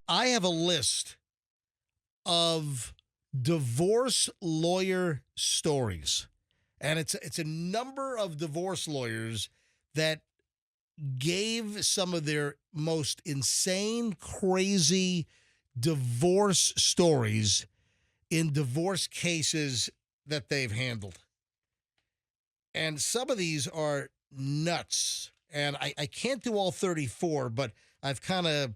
I have a list of divorce lawyer stories, and it's a number of divorce lawyers that gave some of their most insane, crazy divorce stories in divorce cases that they've handled. And some of these are nuts. And I can't do all 34, but I've kind of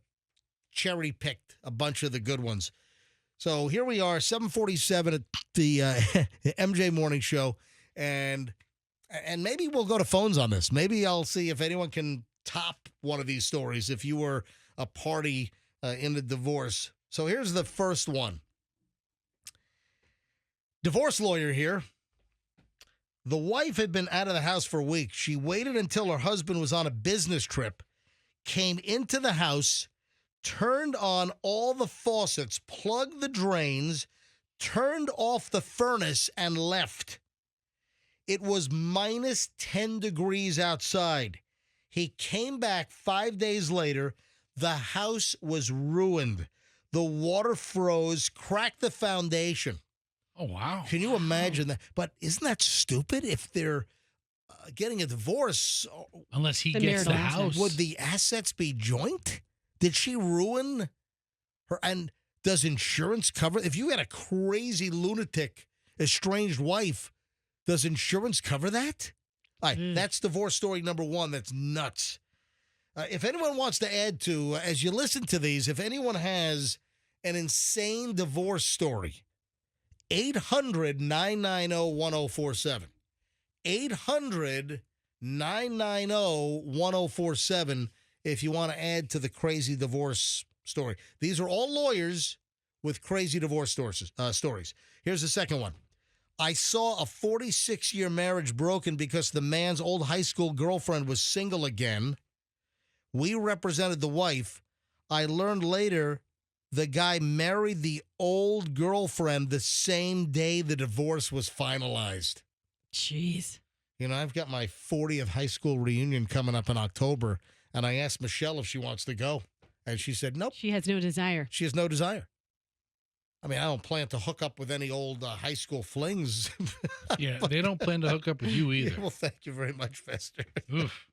cherry picked a bunch of the good ones. So here we are, 7:47 at the MJ Morning Show. And maybe we'll go to phones on this. Maybe I'll see if anyone can top one of these stories if you were a party in the divorce. So here's the first one. Divorce lawyer here. The wife had been out of the house for weeks. She waited until her husband was on a business trip, came into the house, turned on all the faucets, plugged the drains, turned off the furnace, and left. It was minus 10 degrees outside. He came back 5 days later. The house was ruined. The water froze, cracked the foundation. Oh, wow. Can you imagine that? But isn't that stupid if they're getting a divorce? Unless he gets the house. Would the assets be joint? Did she ruin her? And does insurance cover? If you had a crazy lunatic, estranged wife, does insurance cover that? All right, that's divorce story number one. That's nuts. If anyone wants to add to, as you listen to these, if anyone has an insane divorce story, 800-990-1047. 800-990-1047 if you want to add to the crazy divorce story. These are all lawyers with crazy divorce stories. Here's the second one. I saw a 46-year marriage broken because the man's old high school girlfriend was single again. We represented the wife. I learned later the guy married the old girlfriend the same day the divorce was finalized. Jeez. You know, I've got my 40th high school reunion coming up in October, and I asked Michelle if she wants to go, and she said nope. She has no desire. She has no desire. I mean, I don't plan to hook up with any old high school flings. Yeah, they don't plan to hook up with you either. Yeah, well, thank you very much, Fester. Oof.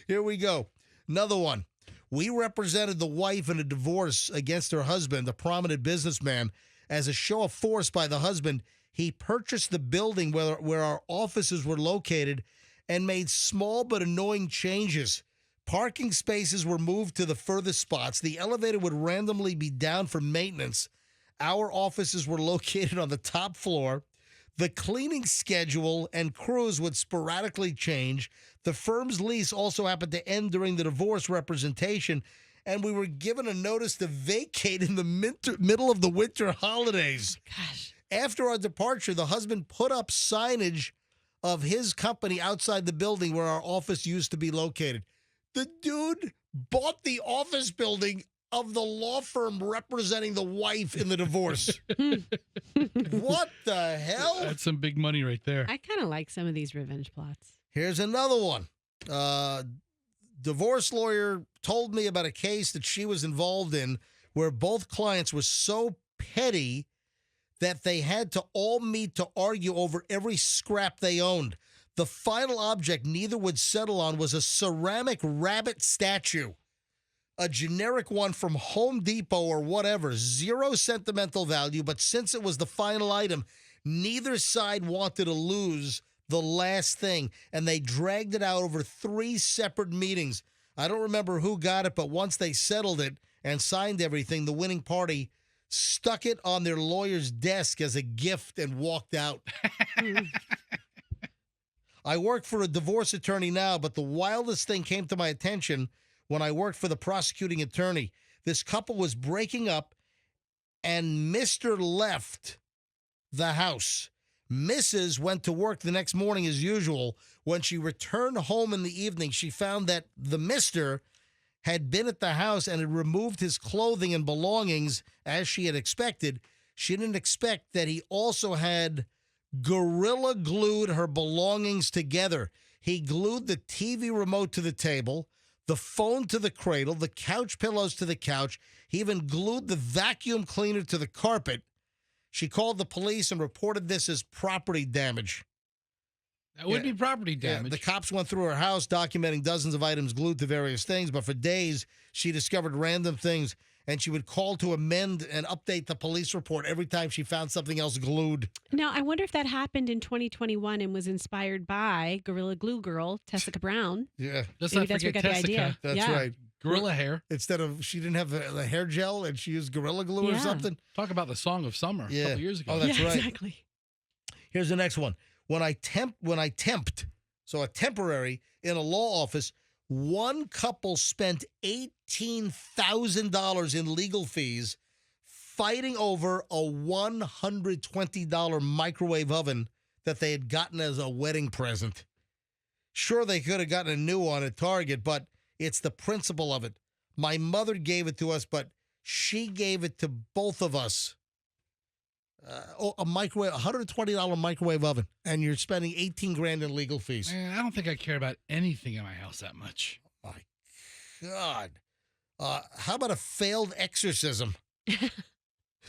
Here we go. Another one. We represented the wife in a divorce against her husband, a prominent businessman. As a show of force by the husband, he purchased the building where our offices were located and made small but annoying changes. Parking spaces were moved to the furthest spots. The elevator would randomly be down for maintenance. Our offices were located on the top floor. The cleaning schedule and crews would sporadically change. The firm's lease also happened to end during the divorce representation, and we were given a notice to vacate in the middle of the winter holidays. Gosh. After our departure, the husband put up signage of his company outside the building where our office used to be located. The dude bought the office building of the law firm representing the wife in the divorce. What the hell? That's some big money right there. I kind of like some of these revenge plots. Here's another one. Divorce lawyer told me about a case that she was involved in where both clients were so petty that they had to all meet to argue over every scrap they owned. The final object neither would settle on was a ceramic rabbit statue. A generic one from Home Depot or whatever, zero sentimental value, but since it was the final item, neither side wanted to lose the last thing, and they dragged it out over 3 separate meetings. I don't remember who got it, but once they settled it and signed everything, the winning party stuck it on their lawyer's desk as a gift and walked out. I work for a divorce attorney now, but the wildest thing came to my attention when I worked for the prosecuting attorney. This couple was breaking up, and Mr. left the house. Mrs. went to work the next morning as usual. When she returned home in the evening, she found that the Mr. had been at the house and had removed his clothing and belongings as she had expected. She didn't expect that he also had gorilla glued her belongings together. He glued the TV remote to the table, the phone to the cradle, the couch pillows to the couch. He even glued the vacuum cleaner to the carpet. She called the police and reported this as property damage. That would be property Yeah, damage. the cops went through her house, documenting dozens of items glued to various things, but for days, she discovered random things, and she would call to amend and update the police report every time she found something else glued. Now, I wonder if that happened in 2021 and was inspired by Gorilla Glue Girl, Tessica Brown. Yeah, Let's Maybe not that's where we forget got the idea. Tessica. that's Yeah. right. Gorilla hair. Instead of, she didn't have the hair gel and she used Gorilla Glue or Yeah. something. Talk about the song of summer a Yeah. couple years ago. Oh, that's yeah, right. exactly. Here's the next one. When I temped, so a temporary in a law office, one couple spent $18,000 in legal fees fighting over a $120 microwave oven that they had gotten as a wedding present. Sure, they could have gotten a new one at Target, but it's the principle of it. My mother gave it to us, but she gave it to both of us. A microwave, $120 microwave oven, and you're spending 18 grand in legal fees. Man, I don't think I care about anything in my house that much. My God. How about a failed exorcism?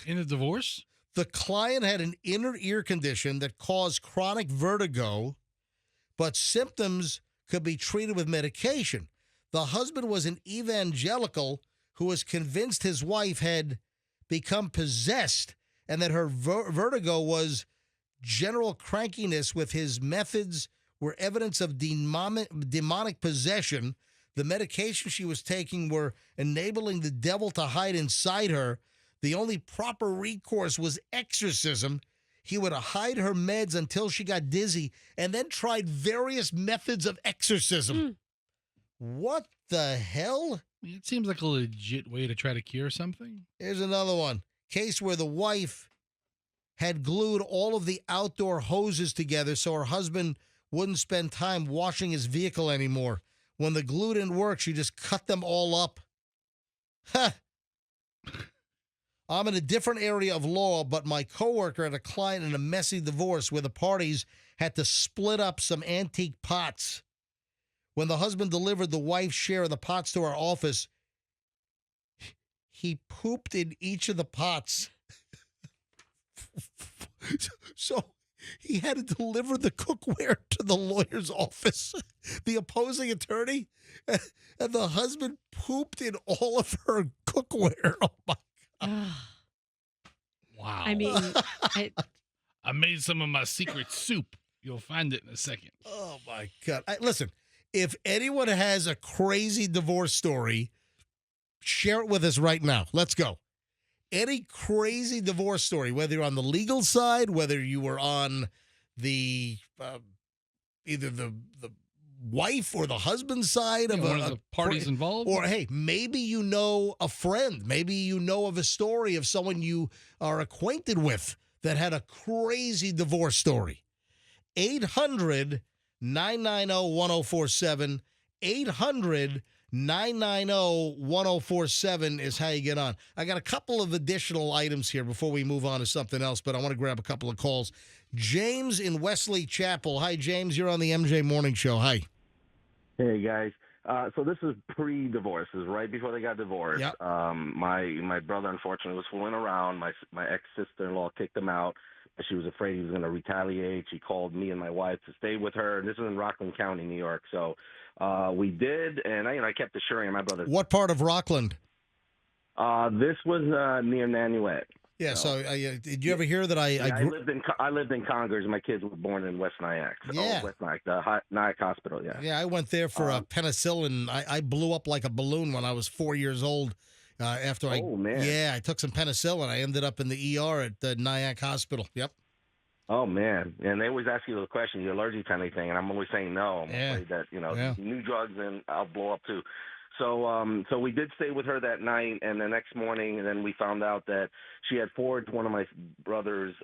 In a divorce? The client had an inner ear condition that caused chronic vertigo, but symptoms could be treated with medication. The husband was an evangelical who was convinced his wife had become possessed and that her vertigo was general crankiness, with his methods were evidence of demonic possession. The medication she was taking were enabling the devil to hide inside her. The only proper recourse was exorcism. He would hide her meds until she got dizzy and then tried various methods of exorcism. What the hell? It seems like a legit way to try to cure something. Here's another one. Case where the wife had glued all of the outdoor hoses together so her husband wouldn't spend time washing his vehicle anymore. When the glue didn't work, she just cut them all up. I'm in a different area of law, but my coworker had a client in a messy divorce where the parties had to split up some antique pots. When the husband delivered the wife's share of the pots to our office, he pooped in each of the pots. So he had to deliver the cookware to the lawyer's office, the opposing attorney, and the husband pooped in all of her cookware. Oh, my God. Wow. I mean, I made some of my secret soup. You'll find it in a second. Oh, my God. Listen, if anyone has a crazy divorce story, share it with us right now. Let's go. Any crazy divorce story, whether you're on the legal side, whether you were on the either the wife or the husband side of one of the parties involved, or hey, maybe you know a friend, maybe you know of a story of someone you are acquainted with that had a crazy divorce story. 800-990-1047. 800-990-1047 is how you get on. I got a couple of additional items here before we move on to something else, but I want to grab a couple of calls. James in Wesley Chapel. Hi, James. You're on the MJ Morning Show. Hi. Hey, guys. So this is pre-divorce. This is right before they got divorced. Yep. My brother, unfortunately, was fooling around. My ex-sister-in-law kicked him out. She was afraid he was going to retaliate. She called me and my wife to stay with her. This is in Rockland County, New York. So we did, and I kept assuring my brother. What part of Rockland? This was near Nanuet. Yeah. So did you ever hear that I lived in Congers. My kids were born in West Nyack. So, Yeah. West Nyack, the Nyack Hospital. Yeah. Yeah, I went there for penicillin. I blew up like a balloon when I was 4 years old. After Oh, man. I took some penicillin. I ended up in the ER at the Nyack Hospital. Yep. Oh, man. And they always ask you the question, you're allergic to anything? And I'm always saying no. I'm afraid that, new drugs and I'll blow up too. So we did stay with her that night, and the next morning, and then we found out that she had forged one of my brother's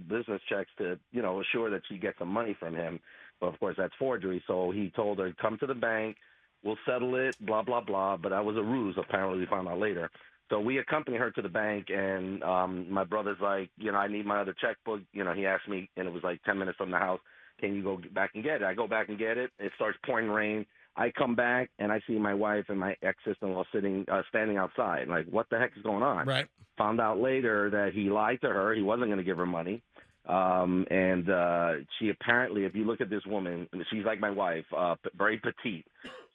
business checks to, assure that she gets some money from him. But, of course, that's forgery. So he told her, come to the bank, we'll settle it, blah, blah, blah. But that was a ruse, apparently we found out later. So we accompanied her to the bank, and my brother's like, I need my other checkbook. He asked me, and it was like 10 minutes from the house, can you go back and get it? I go back and get it. It starts pouring rain. I come back and I see my wife and my ex-sister-in-law standing outside. Like, what the heck is going on? Right. Found out later that he lied to her. He wasn't going to give her money. And she apparently, if you look at this woman, she's like my wife, very petite.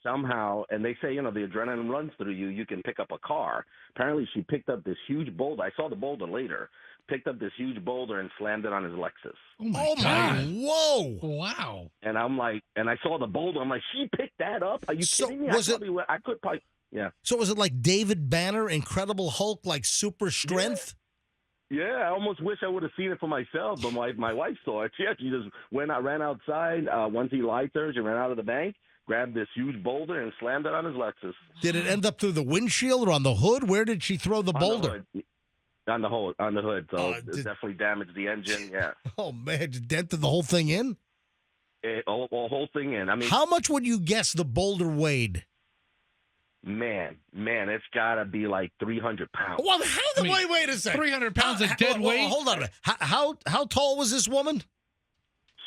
Somehow, and they say, the adrenaline runs through you. You can pick up a car. Apparently, she picked up this huge boulder. I saw the boulder later. Picked up this huge boulder and slammed it on his Lexus. Oh my God! Whoa! Wow! And I'm like, and I saw the boulder. I'm like, she picked that up? Are you kidding me? I could probably, yeah. So was it like David Banner, Incredible Hulk, like super strength? Yeah, I almost wish I would have seen it for myself, but my wife saw it. Yeah, she just ran outside. Once he lied to her, she ran out of the bank, grabbed this huge boulder, and slammed it on his Lexus. Did it end up through the windshield or on the hood? Where did she throw the boulder? On the hood. So it definitely damaged the engine. Yeah. Oh man, just dented the whole thing in. Whole thing in. I mean, how much would you guess the boulder weighed? Man, it's got to be like 300 pounds. Well, wait a second. 300 pounds of dead weight? Hold on a minute. How tall was this woman?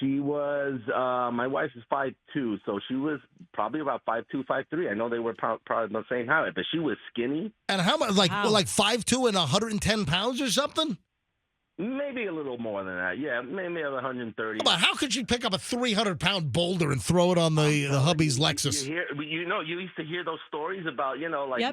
She was, my wife is 5'2", so she was probably about 5'2", 5'3". I know they were probably the same height, but she was skinny. And how much, like 5'2" and 110 pounds or something? Maybe a little more than that. Yeah, maybe 130. But how could she pick up a 300-pound boulder and throw it on the hubby's Lexus? You used to hear those stories about,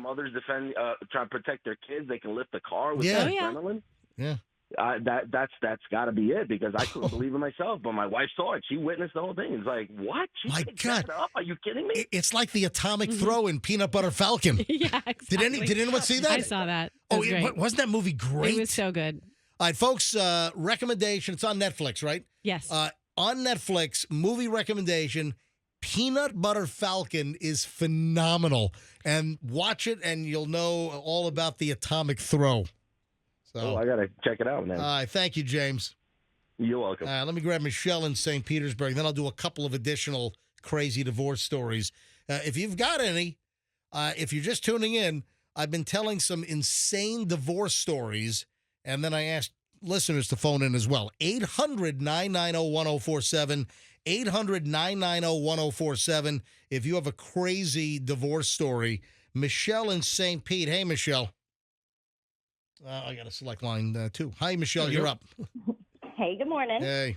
mothers trying to protect their kids. They can lift a car with adrenaline. Yeah. That's got to be it, because I couldn't believe it myself. But my wife saw it; she witnessed the whole thing. It's like, what? She picked that up? Are you kidding me? It's like the atomic throw in Peanut Butter Falcon. Yeah, exactly. Did anyone see that? I saw that. Wasn't that movie great? It was so good. All right, folks. Recommendation. It's on Netflix, right? Yes. On Netflix, movie recommendation. Peanut Butter Falcon is phenomenal, and watch it, and you'll know all about the atomic throw. So, I got to check it out, man. All right. Thank you, James. You're welcome. Let me grab Michelle in St. Petersburg. Then I'll do a couple of additional crazy divorce stories. If you've got any, if you're just tuning in, I've been telling some insane divorce stories, and then I asked listeners to phone in as well. 800-990-1047, 800-990-1047. If you have a crazy divorce story. Michelle in St. Pete. Hey, Michelle. I got to select line 2. Hi, Michelle. You're up. Hey, good morning. Hey.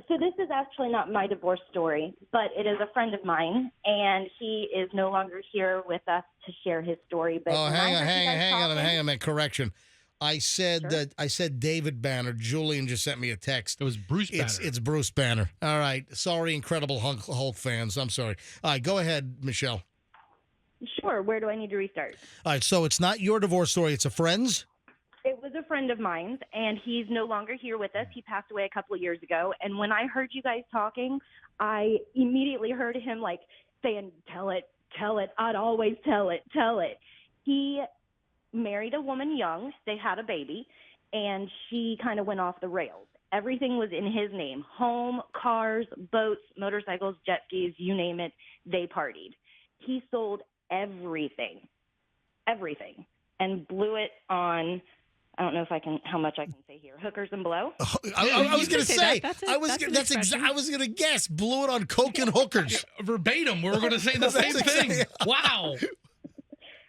So this is actually not my divorce story, but it is a friend of mine, and he is no longer here with us to share his story. But hang on a minute. Correction. I said that. I said David Banner. Julian just sent me a text. It was Bruce Banner. It's Bruce Banner. All right. Sorry, Incredible Hulk fans. I'm sorry. All right. Go ahead, Michelle. Sure. Where do I need to restart? All right. So it's not your divorce story. It's a friend's? It was a friend of mine's, and he's no longer here with us. He passed away a couple of years ago. And when I heard you guys talking, I immediately heard him saying, tell it. I'd always tell it. He married a woman young. They had a baby, and she kind of went off the rails. Everything was in his name: home, cars, boats, motorcycles, jet skis, you name it. They partied. He sold everything, and blew it on, I don't know how much I can say here, hookers and blow. I was going to say, I was going to guess, blew it on coke and hookers. Verbatim, we were going to say the same thing. Wow.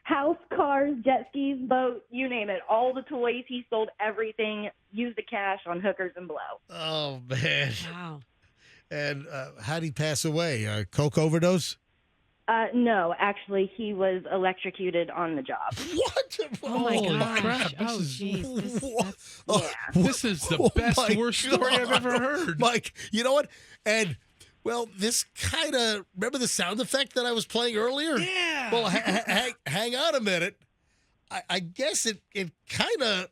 House, cars, jet skis, boat, you name it. All the toys, he sold everything, used the cash on hookers and blow. Oh, man. Wow. And how did he pass away? Coke overdose? No, actually, he was electrocuted on the job. What? Oh my gosh. Crap. Oh, jeez. This is the best worst story I've ever heard. Mike, you know what? And, well, this kind of, remember the sound effect that I was playing earlier? Yeah. Well, hang on a minute. I guess it kind of,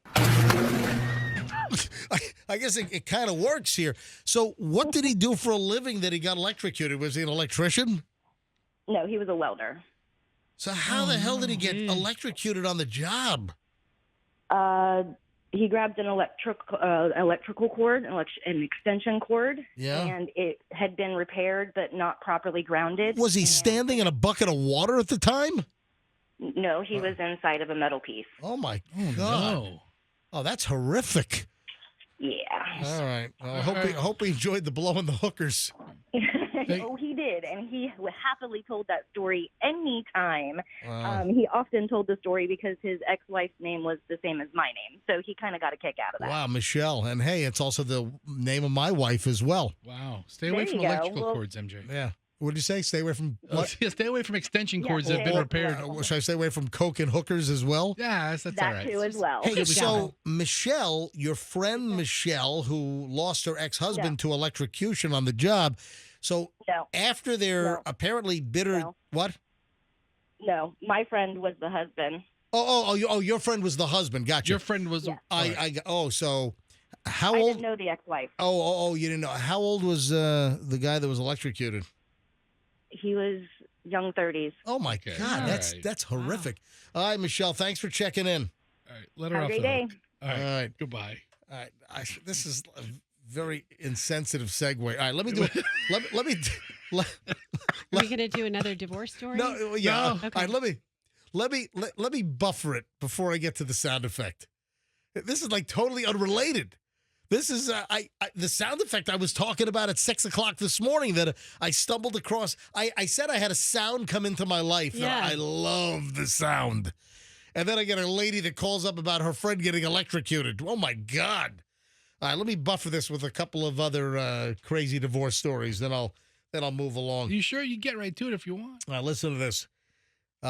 I guess it kind of works here. So what did he do for a living that he got electrocuted? Was he an electrician? No, he was a welder. So how the hell did he get electrocuted on the job? He grabbed an electrical cord, an extension cord, and it had been repaired but not properly grounded. Was he standing in a bucket of water at the time? No, he was inside of a metal piece. Oh, my God. No. Oh, that's horrific. Yeah. All right. Well, I hope he enjoyed the blow in the hookers. Oh, he did, and he happily told that story anytime. Wow. He often told the story because his ex-wife's name was the same as my name, so he kind of got a kick out of that. Wow, Michelle. And hey, it's also the name of my wife as well. Wow. Stay away There from you go. electrical Well- cords, MJ. Yeah. What did you say? Stay away from what? Yeah, stay away from extension Yeah, cords that have been stay- repaired. Should I stay away from coke and hookers as well? Yeah, that's all That right. too as well. Hey, Good so job. Michelle, your friend Michelle, who lost her ex-husband to electrocution on the job. So No, after their No. apparently bitter No. what? no, my friend was the husband. Your friend was the husband. Gotcha. Your friend was. Yeah. So how I old? didn't know the ex-wife. You didn't know. How old was the guy that was electrocuted? He was young 30s. Oh my Okay. God, All that's right. that's horrific. All right, Michelle, thanks for checking in. All right, let her Have a off great the day. hook. All right. All right. Goodbye. All right, this is a very insensitive segue. All right, let me do it. let me. Are we going to do another divorce story? No, yeah. No. All right, let me buffer it before I get to the sound effect. This is like totally unrelated. This is the sound effect I was talking about at 6:00 this morning that I stumbled across. I said I had a sound come into my life. Yeah. And I love the sound. And then I get a lady that calls up about her friend getting electrocuted. Oh my God. All right, let me buffer this with a couple of other crazy divorce stories. Then I'll move along. You sure you get right to it if you want? Listen to this.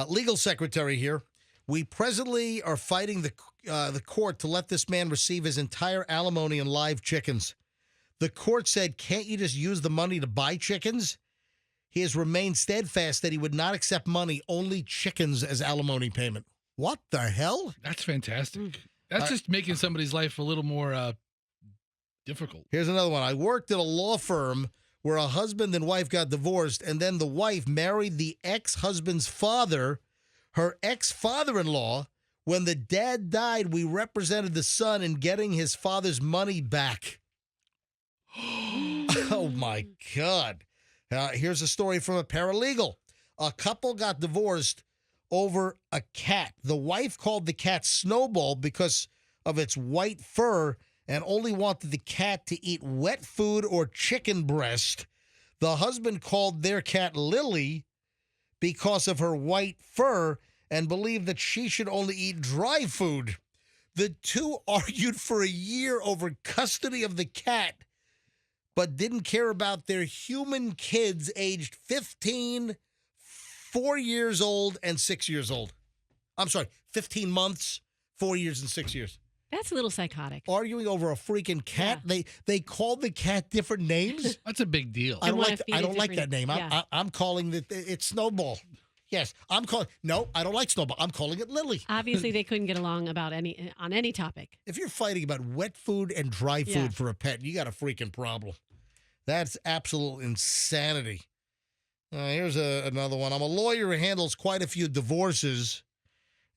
Legal secretary here. We presently are fighting the court to let this man receive his entire alimony in live chickens. The court said, can't you just use the money to buy chickens? He has remained steadfast that he would not accept money, only chickens as alimony payment. What the hell? That's fantastic. That's just making somebody's life a little more difficult. Here's another one. I worked at a law firm where a husband and wife got divorced, and then the wife married the ex-husband's father, her ex-father-in-law. When the dad died, we represented the son in getting his father's money back. Oh, my God. Here's a story from a paralegal. A couple got divorced over a cat. The wife called the cat Snowball because of its white fur and only wanted the cat to eat wet food or chicken breast. The husband called their cat Lily because of her white fur and believed that she should only eat dry food. The two argued for a year over custody of the cat, but didn't care about their human kids aged 15, 4 years old, and 6 years old. I'm sorry, 15 months, 4 years, and 6 years. That's a little psychotic. Arguing over a freaking cat. They called the cat different names. That's a big deal. I don't wanna like. feed I it don't like that different- name. yeah. I'm calling it's Snowball. Yes, I'm calling. No, I don't like Snowball. I'm calling it Lily. Obviously, they couldn't get along about on any topic. If you're fighting about wet food and dry food Yeah. for a pet, you got a freaking problem. That's absolute insanity. Here's another one. I'm a lawyer who handles quite a few divorces,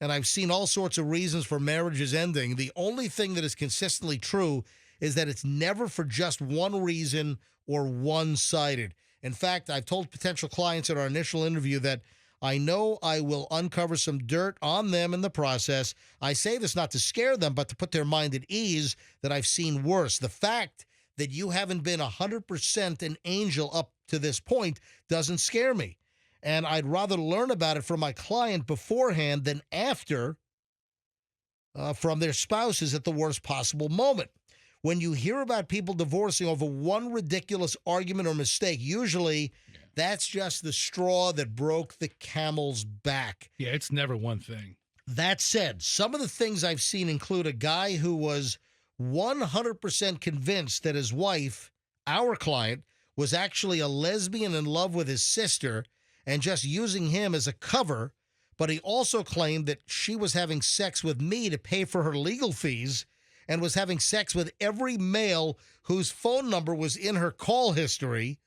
and I've seen all sorts of reasons for marriages ending. The only thing that is consistently true is that it's never for just one reason or one-sided. In fact, I've told potential clients at our initial interview that I know I will uncover some dirt on them in the process. I say this not to scare them, but to put their mind at ease that I've seen worse. The fact that you haven't been 100% an angel up to this point doesn't scare me. And I'd rather learn about it from my client beforehand than after from their spouses at the worst possible moment. When you hear about people divorcing over one ridiculous argument or mistake, usually that's just the straw that broke the camel's back. Yeah, it's never one thing. That said, some of the things I've seen include a guy who was 100% convinced that his wife, our client, was actually a lesbian in love with his sister and just using him as a cover, but he also claimed that she was having sex with me to pay for her legal fees and was having sex with every male whose phone number was in her call history.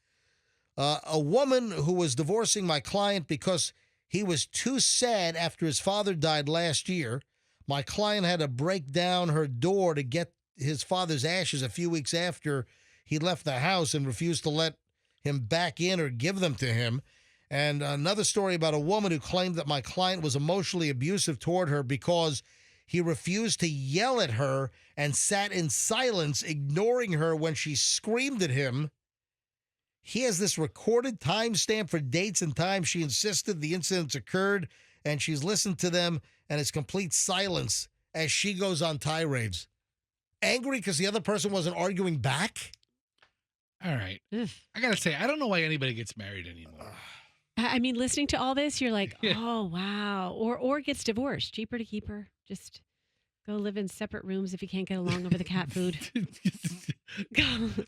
A woman who was divorcing my client because he was too sad after his father died last year. My client had to break down her door to get his father's ashes a few weeks after he left the house and refused to let him back in or give them to him. And another story about a woman who claimed that my client was emotionally abusive toward her because he refused to yell at her and sat in silence, ignoring her when she screamed at him. He has this recorded timestamp for dates and times she insisted the incidents occurred, and she's listened to them, and it's complete silence as she goes on tirades. Angry because the other person wasn't arguing back? All right. I got to say, I don't know why anybody gets married anymore. I mean, listening to all this, you're like, oh, wow. Or gets divorced. Cheaper to keep her. Just go live in separate rooms if you can't get along over the cat food.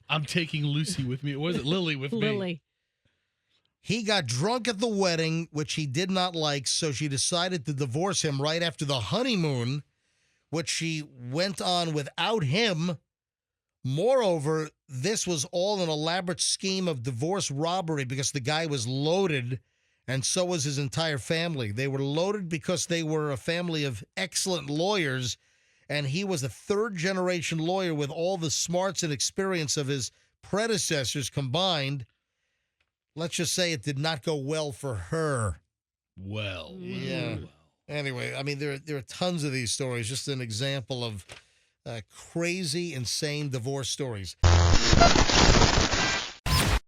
I'm taking Lucy with me. Or was it Lily with me? Lily. He got drunk at the wedding, which he did not like, so she decided to divorce him right after the honeymoon, which she went on without him. Moreover, this was all an elaborate scheme of divorce robbery because the guy was loaded, and so was his entire family. They were loaded because they were a family of excellent lawyers, and he was a third-generation lawyer with all the smarts and experience of his predecessors combined. Let's just say it did not go well for her. Well. Yeah. Anyway, I mean, there are tons of these stories. Just an example of crazy, insane divorce stories.